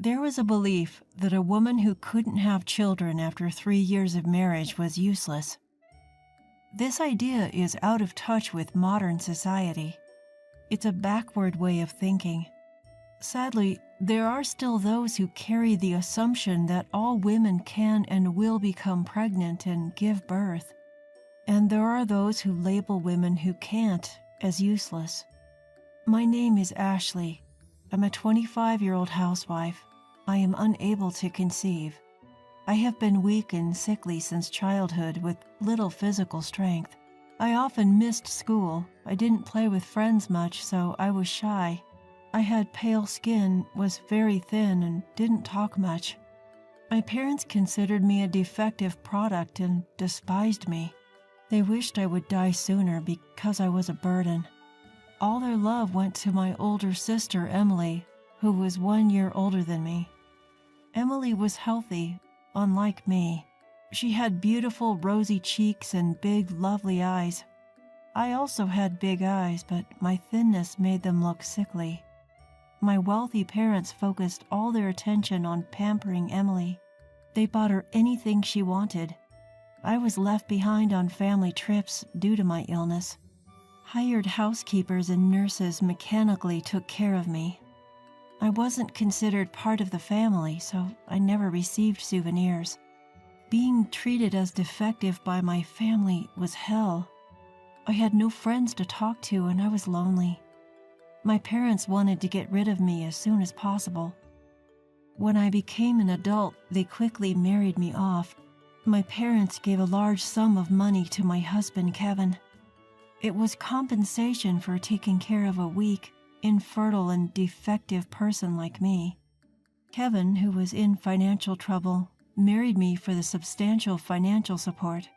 There was a belief that a woman who couldn't have children after 3 years of marriage was useless. This idea is out of touch with modern society. It's a backward way of thinking. Sadly, there are still those who carry the assumption that all women can and will become pregnant and give birth. And there are those who label women who can't as useless. My name is Ashley. I'm a 25-year-old housewife. I am unable to conceive. I have been weak and sickly since childhood with little physical strength. I often missed school. I didn't play with friends much, so I was shy. I had pale skin, was very thin, and didn't talk much. My parents considered me a defective product and despised me. They wished I would die sooner because I was a burden. All their love went to my older sister, Emily, who was 1 year older than me. Emily was healthy, unlike me. She had beautiful rosy cheeks and big, lovely eyes. I also had big eyes, but my thinness made them look sickly. My wealthy parents focused all their attention on pampering Emily. They bought her anything she wanted. I was left behind on family trips due to my illness. Hired housekeepers and nurses mechanically took care of me. I wasn't considered part of the family, so I never received souvenirs. Being treated as defective by my family was hell. I had no friends to talk to and I was lonely. My parents wanted to get rid of me as soon as possible. When I became an adult, they quickly married me off. My parents gave a large sum of money to my husband, Kevin. It was compensation for taking care of a weak, infertile, and defective person like me. Kevin, who was in financial trouble, married me for the substantial financial support.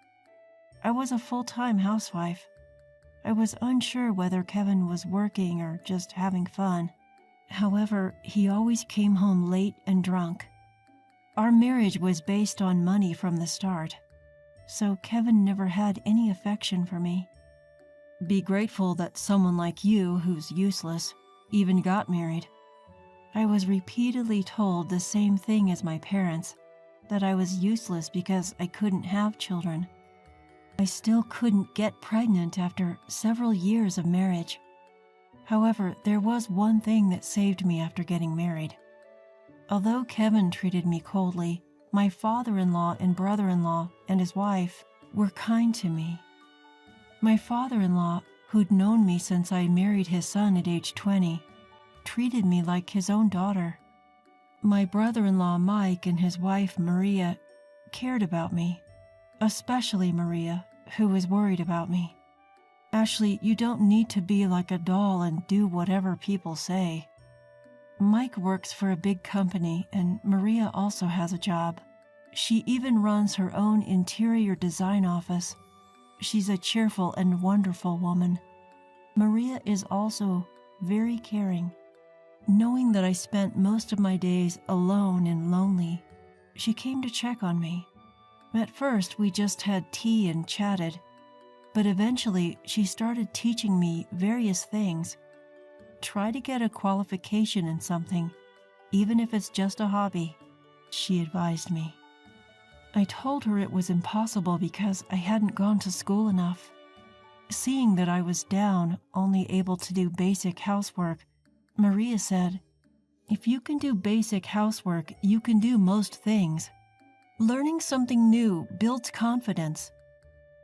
I was a full-time housewife. I was unsure whether Kevin was working or just having fun. However, he always came home late and drunk. Our marriage was based on money from the start, so Kevin never had any affection for me. Be grateful that someone like you, who's useless, even got married. I was repeatedly told the same thing as my parents, that I was useless because I couldn't have children. I still couldn't get pregnant after several years of marriage. However, there was one thing that saved me after getting married. Although Kevin treated me coldly, my father-in-law and brother-in-law and his wife were kind to me. My father-in-law, who'd known me since I married his son at age 20, treated me like his own daughter. My brother-in-law Mike and his wife Maria cared about me, especially Maria, who was worried about me. Ashley, you don't need to be like a doll and do whatever people say. Mike works for a big company and Maria also has a job. She even runs her own interior design office. She's a cheerful and wonderful woman. Maria is also very caring. Knowing that I spent most of my days alone and lonely, she came to check on me. At first, we just had tea and chatted, but eventually she started teaching me various things. Try to get a qualification in something, even if it's just a hobby, she advised me. I told her it was impossible because I hadn't gone to school enough. Seeing that I was down, only able to do basic housework, Maria said, "If you can do basic housework, you can do most things. Learning something new builds confidence."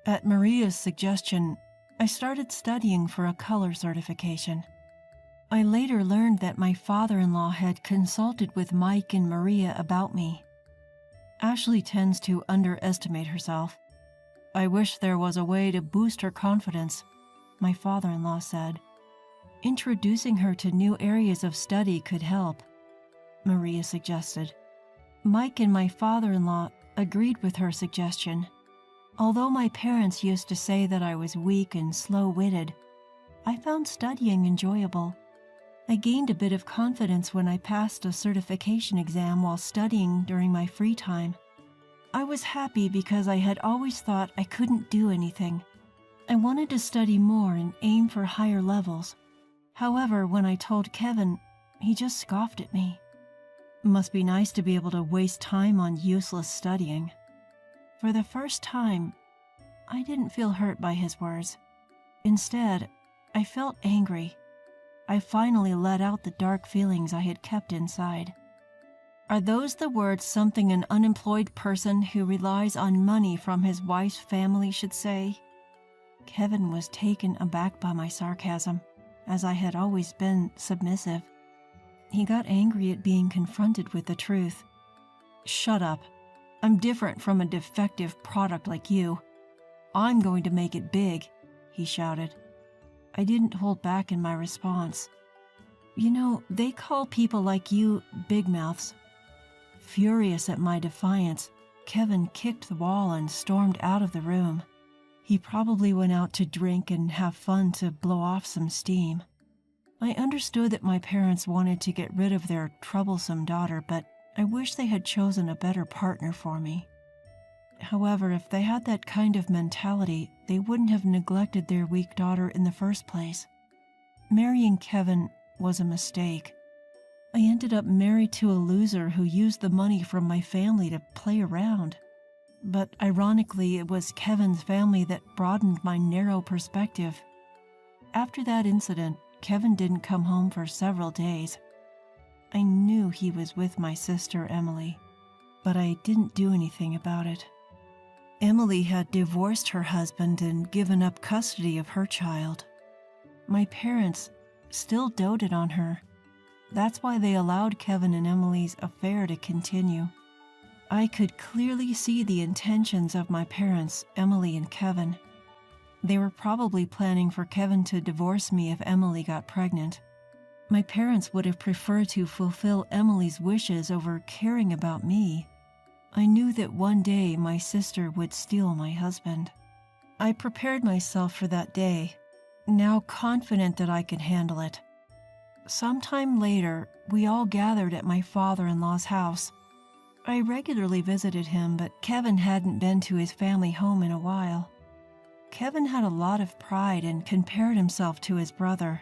At Maria's suggestion, I started studying for a color certification. I later learned that my father-in-law had consulted with Mike and Maria about me. Ashley tends to underestimate herself. "I wish there was a way to boost her confidence," my father-in-law said. "Introducing her to new areas of study could help," Maria suggested. Mike and my father-in-law agreed with her suggestion. Although my parents used to say that I was weak and slow-witted, I found studying enjoyable. I gained a bit of confidence when I passed a certification exam while studying during my free time. I was happy because I had always thought I couldn't do anything. I wanted to study more and aim for higher levels. However, when I told Kevin, he just scoffed at me. Must be nice to be able to waste time on useless studying. For the first time, I didn't feel hurt by his words. Instead, I felt angry. I finally let out the dark feelings I had kept inside. Are those the words something an unemployed person who relies on money from his wife's family should say? Kevin was taken aback by my sarcasm, as I had always been submissive. He got angry at being confronted with the truth. "Shut up. I'm different from a defective product like you. I'm going to make it big," he shouted. I didn't hold back in my response. "You know, they call people like you big mouths." Furious at my defiance, Kevin kicked the wall and stormed out of the room. He probably went out to drink and have fun to blow off some steam. I understood that my parents wanted to get rid of their troublesome daughter, but I wish they had chosen a better partner for me. However, if they had that kind of mentality, they wouldn't have neglected their weak daughter in the first place. Marrying Kevin was a mistake. I ended up married to a loser who used the money from my family to play around. But ironically, it was Kevin's family that broadened my narrow perspective. After that incident, Kevin didn't come home for several days. I knew he was with my sister Emily, but I didn't do anything about it. Emily had divorced her husband and given up custody of her child. My parents still doted on her. That's why they allowed Kevin and Emily's affair to continue. I could clearly see the intentions of my parents, Emily and Kevin. They were probably planning for Kevin to divorce me if Emily got pregnant. My parents would have preferred to fulfill Emily's wishes over caring about me. I knew that one day my sister would steal my husband. I prepared myself for that day, now confident that I could handle it. Sometime later, we all gathered at my father-in-law's house. I regularly visited him, but Kevin hadn't been to his family home in a while. Kevin had a lot of pride and compared himself to his brother.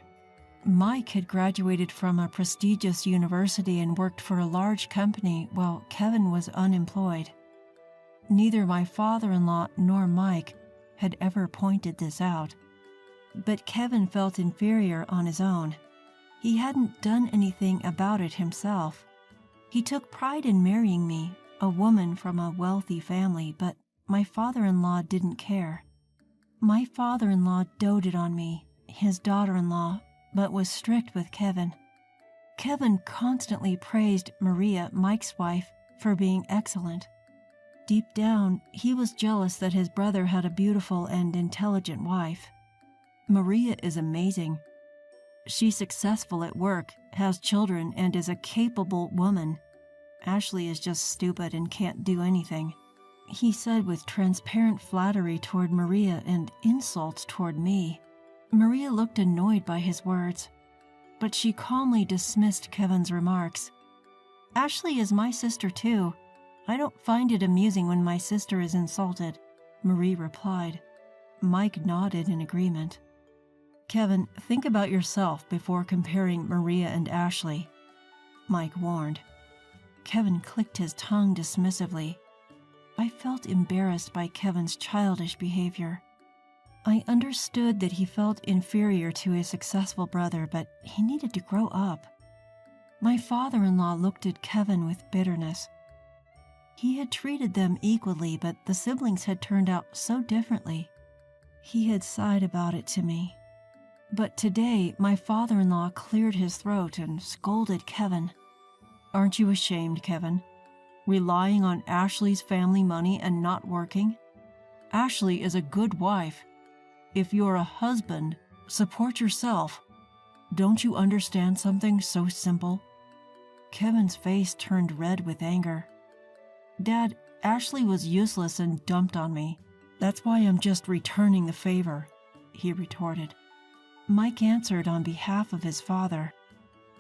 Mike had graduated from a prestigious university and worked for a large company while Kevin was unemployed. Neither my father-in-law nor Mike had ever pointed this out, but Kevin felt inferior on his own. He hadn't done anything about it himself. He took pride in marrying me, a woman from a wealthy family, but my father-in-law didn't care. My father-in-law doted on me, his daughter-in-law, but was strict with Kevin. Kevin constantly praised Maria, Mike's wife, for being excellent. Deep down, he was jealous that his brother had a beautiful and intelligent wife. Maria is amazing. She's successful at work, has children, and is a capable woman. Ashley is just stupid and can't do anything, he said with transparent flattery toward Maria and insults toward me. Maria looked annoyed by his words, but she calmly dismissed Kevin's remarks. "Ashley is my sister too. I don't find it amusing when my sister is insulted," Marie replied. Mike nodded in agreement. "Kevin, think about yourself before comparing Maria and Ashley," Mike warned. Kevin clicked his tongue dismissively. I felt embarrassed by Kevin's childish behavior. I understood that he felt inferior to his successful brother, but he needed to grow up. My father-in-law looked at Kevin with bitterness. He had treated them equally, but the siblings had turned out so differently. He had sighed about it to me. But today, my father-in-law cleared his throat and scolded Kevin. "Aren't you ashamed, Kevin? Relying on Ashley's family money and not working? Ashley is a good wife. If you're a husband, support yourself. Don't you understand something so simple?" Kevin's face turned red with anger. "Dad, Ashley was useless and dumped on me. That's why I'm just returning the favor," he retorted. Mike answered on behalf of his father.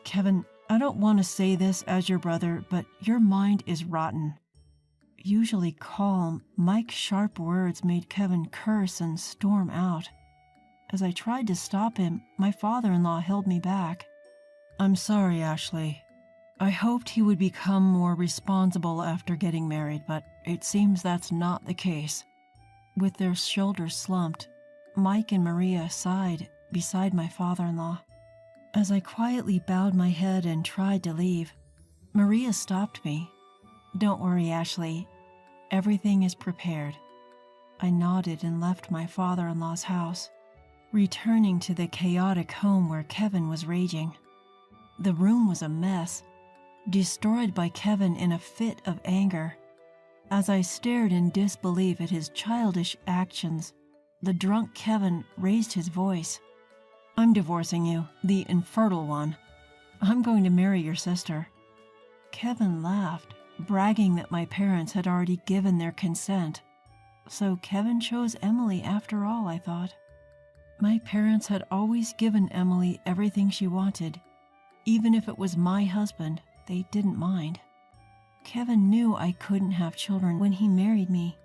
"Kevin, I don't want to say this as your brother, but your mind is rotten." Usually calm, Mike's sharp words made Kevin curse and storm out. As I tried to stop him, my father-in-law held me back. "I'm sorry, Ashley. I hoped he would become more responsible after getting married, but it seems that's not the case. With their shoulders slumped, Mike and Maria sighed beside my father-in-law. As I quietly bowed my head and tried to leave, Maria stopped me. "Don't worry, Ashley. Everything is prepared." I nodded and left my father-in-law's house, returning to the chaotic home where Kevin was raging. The room was a mess, destroyed by Kevin in a fit of anger. As I stared in disbelief at his childish actions, the drunk Kevin raised his voice. "I'm divorcing you, the infertile one. I'm going to marry your sister." Kevin laughed, bragging that my parents had already given their consent. So Kevin chose Emily after all, I thought. My parents had always given Emily everything she wanted. Even if it was my husband, they didn't mind. Kevin knew I couldn't have children when he married me.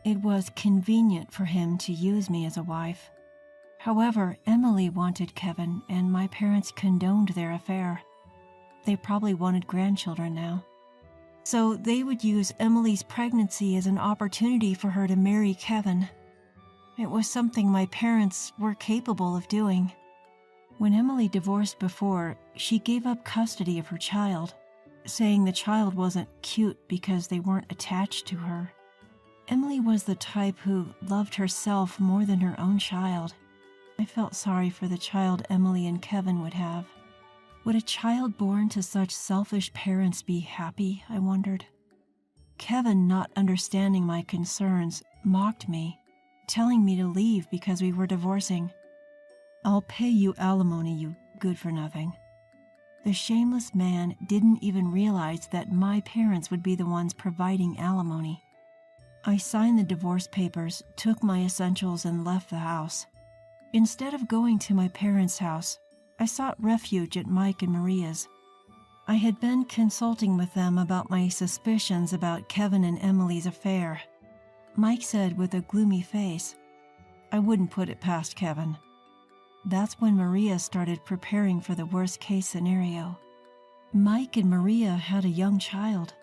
It was convenient for him to use me as a wife. However, Emily wanted Kevin, and my parents condoned their affair. They probably wanted grandchildren now. So they would use Emily's pregnancy as an opportunity for her to marry Kevin. It was something my parents were capable of doing. When Emily divorced before, she gave up custody of her child, saying the child wasn't cute because they weren't attached to her. Emily was the type who loved herself more than her own child. I felt sorry for the child Emily and Kevin would have. Would a child born to such selfish parents be happy, I wondered. Kevin, not understanding my concerns, mocked me, telling me to leave because we were divorcing. "I'll pay you alimony, you good-for-nothing." The shameless man didn't even realize that my parents would be the ones providing alimony. I signed the divorce papers, took my essentials, and left the house. Instead of going to my parents' house, I sought refuge at Mike and Maria's. I had been consulting with them about my suspicions about Kevin and Emily's affair. Mike said with a gloomy face, "I wouldn't put it past Kevin." That's when Maria started preparing for the worst-case scenario. Mike and Maria had a young child.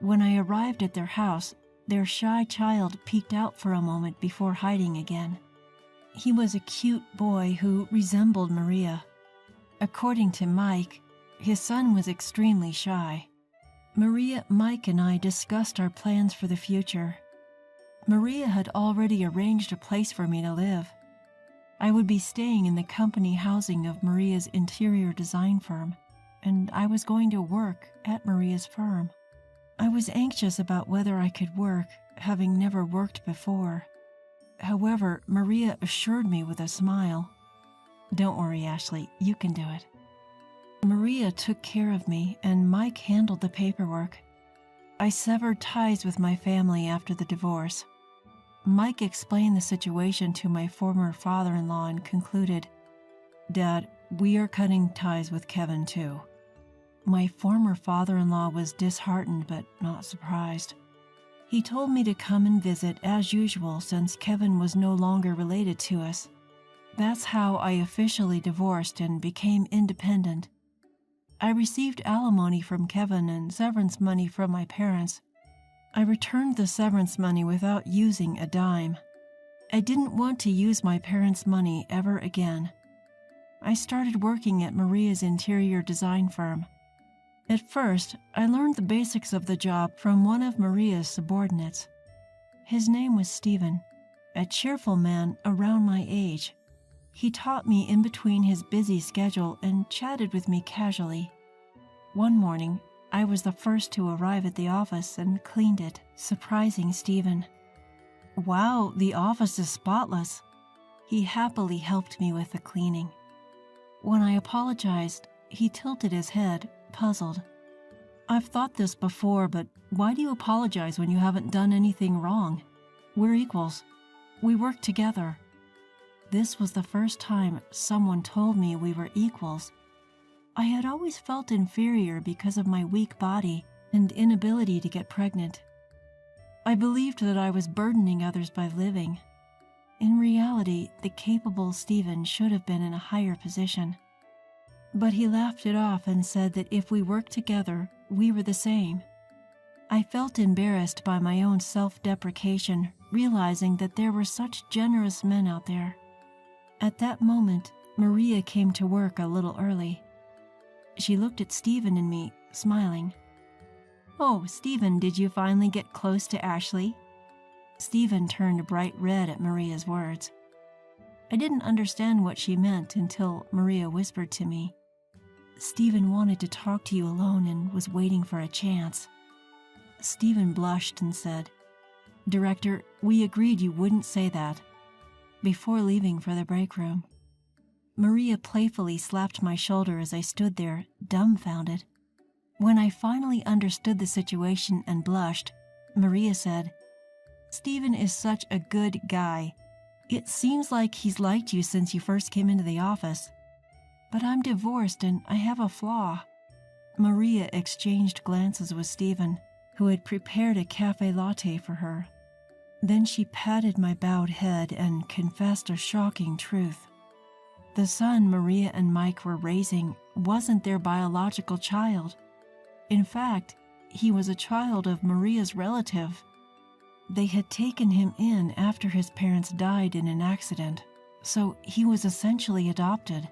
When I arrived at their house, their shy child peeked out for a moment before hiding again. He was a cute boy who resembled Maria. According to Mike, his son was extremely shy. Maria, Mike, and I discussed our plans for the future. Maria had already arranged a place for me to live. I would be staying in the company housing of Maria's interior design firm, and I was going to work at Maria's firm. I was anxious about whether I could work, having never worked before. However, Maria assured me with a smile, "Don't worry, Ashley, you can do it." Maria took care of me, and Mike handled the paperwork. I severed ties with my family after the divorce. Mike explained the situation to my former father-in-law and concluded, "Dad, we are cutting ties with Kevin too." My former father-in-law was disheartened but not surprised. He told me to come and visit as usual since Kevin was no longer related to us. That's how I officially divorced and became independent. I received alimony from Kevin and severance money from my parents. I returned the severance money without using a dime. I didn't want to use my parents' money ever again. I started working at Maria's interior design firm. At first, I learned the basics of the job from one of Maria's subordinates. His name was Stephen, a cheerful man around my age. He taught me in between his busy schedule and chatted with me casually. One morning, I was the first to arrive at the office and cleaned it, surprising Stephen. "Wow, the office is spotless." He happily helped me with the cleaning. When I apologized, he tilted his head, puzzled. "I've thought this before, but why do you apologize when you haven't done anything wrong? We're equals. We work together." This was the first time someone told me we were equals. I had always felt inferior because of my weak body and inability to get pregnant. I believed that I was burdening others by living. In reality, the capable Stephen should have been in a higher position. But he laughed it off and said that if we worked together, we were the same. I felt embarrassed by my own self-deprecation, realizing that there were such generous men out there. At that moment, Maria came to work a little early. She looked at Stephen and me, smiling. "Oh, Stephen, did you finally get close to Ashley?" Stephen turned bright red at Maria's words. I didn't understand what she meant until Maria whispered to me, "Stephen wanted to talk to you alone and was waiting for a chance." Stephen blushed and said, "Director, we agreed you wouldn't say that," before leaving for the break room. Maria playfully slapped my shoulder as I stood there, dumbfounded. When I finally understood the situation and blushed, Maria said, "Stephen is such a good guy. It seems like he's liked you since you first came into the office. But I'm divorced and I have a flaw." Maria exchanged glances with Stephen, who had prepared a cafe latte for her. Then she patted my bowed head and confessed a shocking truth. The son Maria and Mike were raising wasn't their biological child. In fact, he was a child of Maria's relative. They had taken him in after his parents died in an accident, so he was essentially adopted.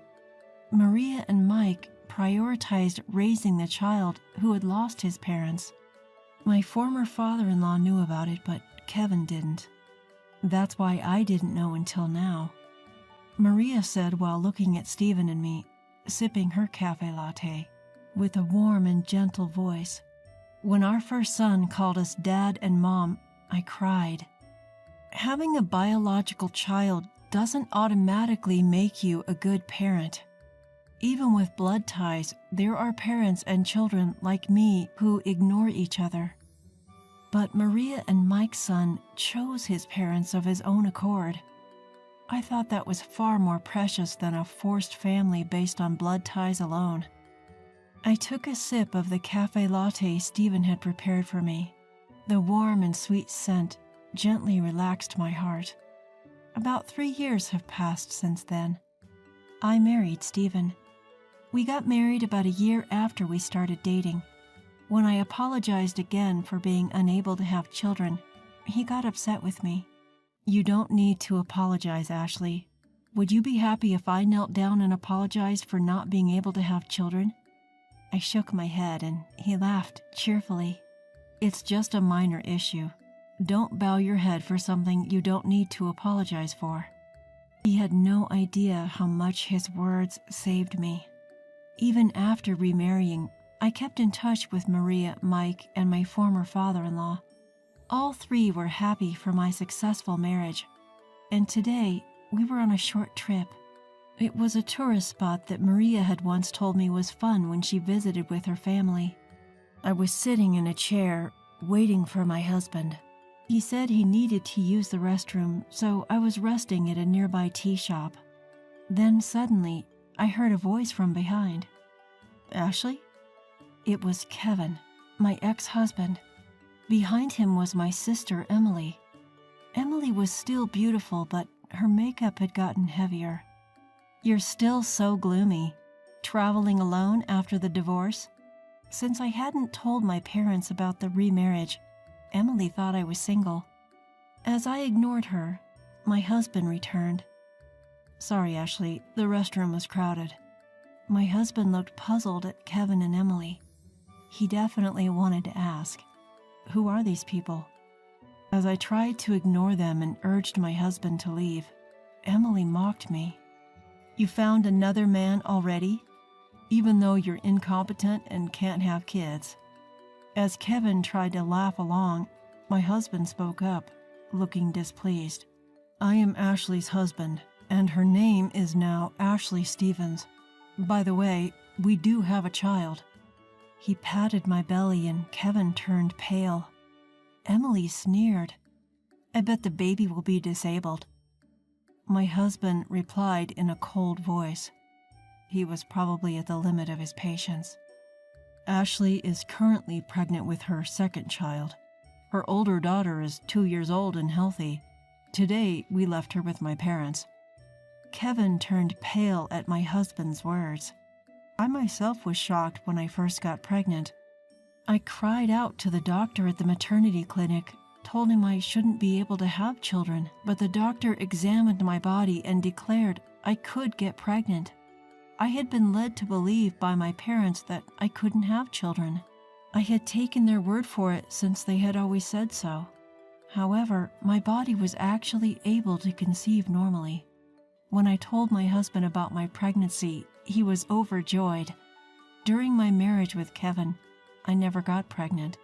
Maria and Mike prioritized raising the child who had lost his parents. My former father-in-law knew about it, but Kevin didn't. That's why I didn't know until now. Maria said while looking at Stephen and me, sipping her cafe latte, with a warm and gentle voice, "When our first son called us Dad and Mom, I cried. Having a biological child doesn't automatically make you a good parent. Even with blood ties, there are parents and children like me who ignore each other. But Maria and Mike's son chose his parents of his own accord. I thought that was far more precious than a forced family based on blood ties alone." I took a sip of the cafe latte Stephen had prepared for me. The warm and sweet scent gently relaxed my heart. About 3 years have passed since then. I married Stephen. We got married about a year after we started dating. When I apologized again for being unable to have children, he got upset with me. "You don't need to apologize, Ashley. Would you be happy if I knelt down and apologized for not being able to have children?" I shook my head and he laughed cheerfully. "It's just a minor issue. Don't bow your head for something you don't need to apologize for." He had no idea how much his words saved me. Even after remarrying, I kept in touch with Maria, Mike, and my former father-in-law. All 3 were happy for my successful marriage, and today we were on a short trip. It was a tourist spot that Maria had once told me was fun when she visited with her family. I was sitting in a chair, waiting for my husband. He said he needed to use the restroom, so I was resting at a nearby tea shop. Then suddenly, I heard a voice from behind. "Ashley?" It was Kevin, my ex-husband. Behind him was my sister, Emily. Emily was still beautiful, but her makeup had gotten heavier. "You're still so gloomy. Traveling alone after the divorce?" Since I hadn't told my parents about the remarriage, Emily thought I was single. As I ignored her, my husband returned. "Sorry, Ashley, the restroom was crowded." My husband looked puzzled at Kevin and Emily. He definitely wanted to ask, "Who are these people?" As I tried to ignore them and urged my husband to leave, Emily mocked me. "You found another man already? Even though you're incompetent and can't have kids." As Kevin tried to laugh along, my husband spoke up, looking displeased. "I am Ashley's husband, and her name is now Ashley Stevens. By the way, we do have a child." He patted my belly and Kevin turned pale. Emily sneered. "I bet the baby will be disabled." My husband replied in a cold voice. He was probably at the limit of his patience. "Ashley is currently pregnant with her second child. Her older daughter is 2 years old and healthy. Today, we left her with my parents." Kevin turned pale at my husband's words. I myself was shocked when I first got pregnant. I cried out to the doctor at the maternity clinic, told him I shouldn't be able to have children, but the doctor examined my body and declared I could get pregnant. I had been led to believe by my parents that I couldn't have children. I had taken their word for it since they had always said so. However, my body was actually able to conceive normally. When I told my husband about my pregnancy, he was overjoyed. During my marriage with Kevin, I never got pregnant.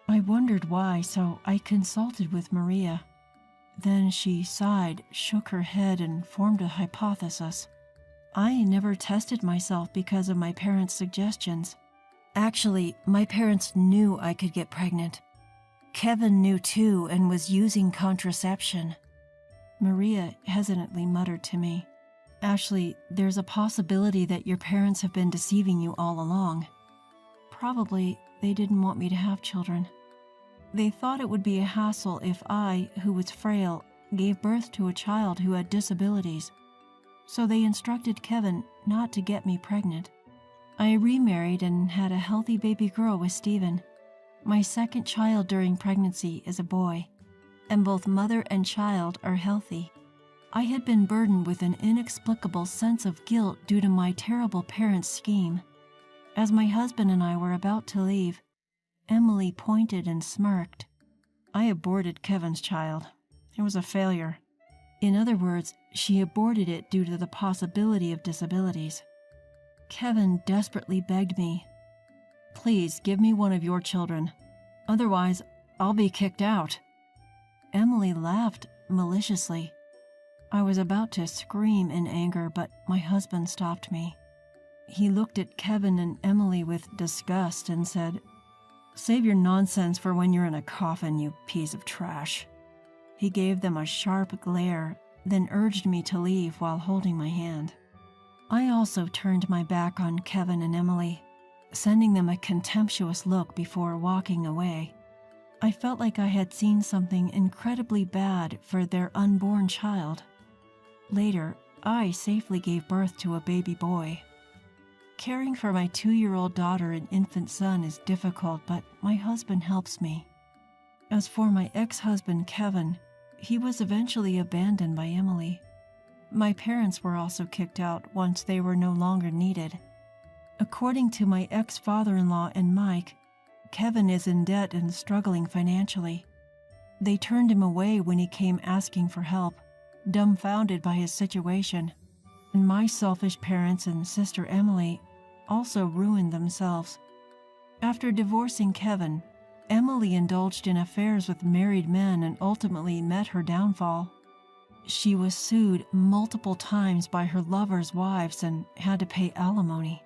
I wondered why, so I consulted with Maria. Then she sighed, shook her head, and formed a hypothesis. I never tested myself because of my parents' suggestions. Actually, my parents knew I could get pregnant. Kevin knew too and was using contraception. Maria hesitantly muttered to me, "Ashley, there's a possibility that your parents have been deceiving you all along. Probably they didn't want me to have children. They thought it would be a hassle if I, who was frail, gave birth to a child who had disabilities. So they instructed Kevin not to get me pregnant. I remarried and had a healthy baby girl with Stephen. My second child during pregnancy is a boy, and both mother and child are healthy. I had been burdened with an inexplicable sense of guilt due to my terrible parents' scheme. As my husband and I were about to leave, Emily pointed and smirked. I aborted Kevin's child. It was a failure. In other words, she aborted it due to the possibility of disabilities. Kevin desperately begged me, "Please give me one of your children. Otherwise, I'll be kicked out." Emily laughed maliciously. I was about to scream in anger, but my husband stopped me. He looked at Kevin and Emily with disgust and said, "Save your nonsense for when you're in a coffin, you piece of trash." He gave them a sharp glare, then urged me to leave while holding my hand. I also turned my back on Kevin and Emily, sending them a contemptuous look before walking away. I felt like I had seen something incredibly bad for their unborn child. Later, I safely gave birth to a baby boy. Caring for my 2-year-old daughter and infant son is difficult, but my husband helps me. As for my ex-husband, Kevin, he was eventually abandoned by Emily. My parents were also kicked out once they were no longer needed. According to my ex-father-in-law and Mike, Kevin is in debt and struggling financially. They turned him away when he came asking for help, dumbfounded by his situation. And my selfish parents and sister Emily also ruined themselves. After divorcing Kevin, Emily indulged in affairs with married men and ultimately met her downfall. She was sued multiple times by her lovers' wives and had to pay alimony.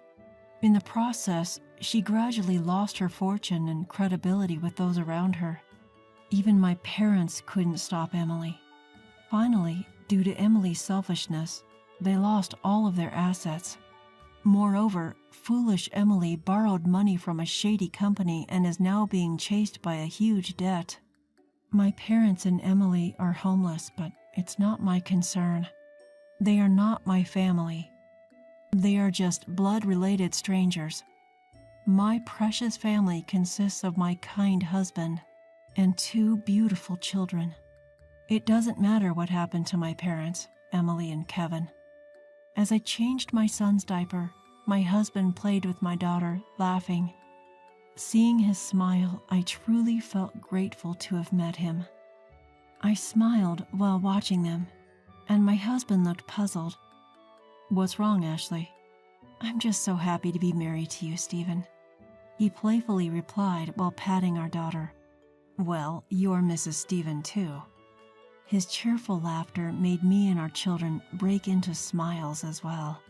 In the process, she gradually lost her fortune and credibility with those around her. Even my parents couldn't stop Emily. Finally, due to Emily's selfishness, they lost all of their assets. Moreover, foolish Emily borrowed money from a shady company and is now being chased by a huge debt. My parents and Emily are homeless, but it's not my concern. They are not my family. They are just blood-related strangers. My precious family consists of my kind husband and 2 beautiful children. It doesn't matter what happened to my parents, Emily and Kevin. As I changed my son's diaper, my husband played with my daughter, laughing. Seeing his smile, I truly felt grateful to have met him. I smiled while watching them, and my husband looked puzzled. "What's wrong, Ashley?" "I'm just so happy to be married to you, Stephen," he playfully replied while patting our daughter. "Well, you're Mrs. Stephen too." His cheerful laughter made me and our children break into smiles as well.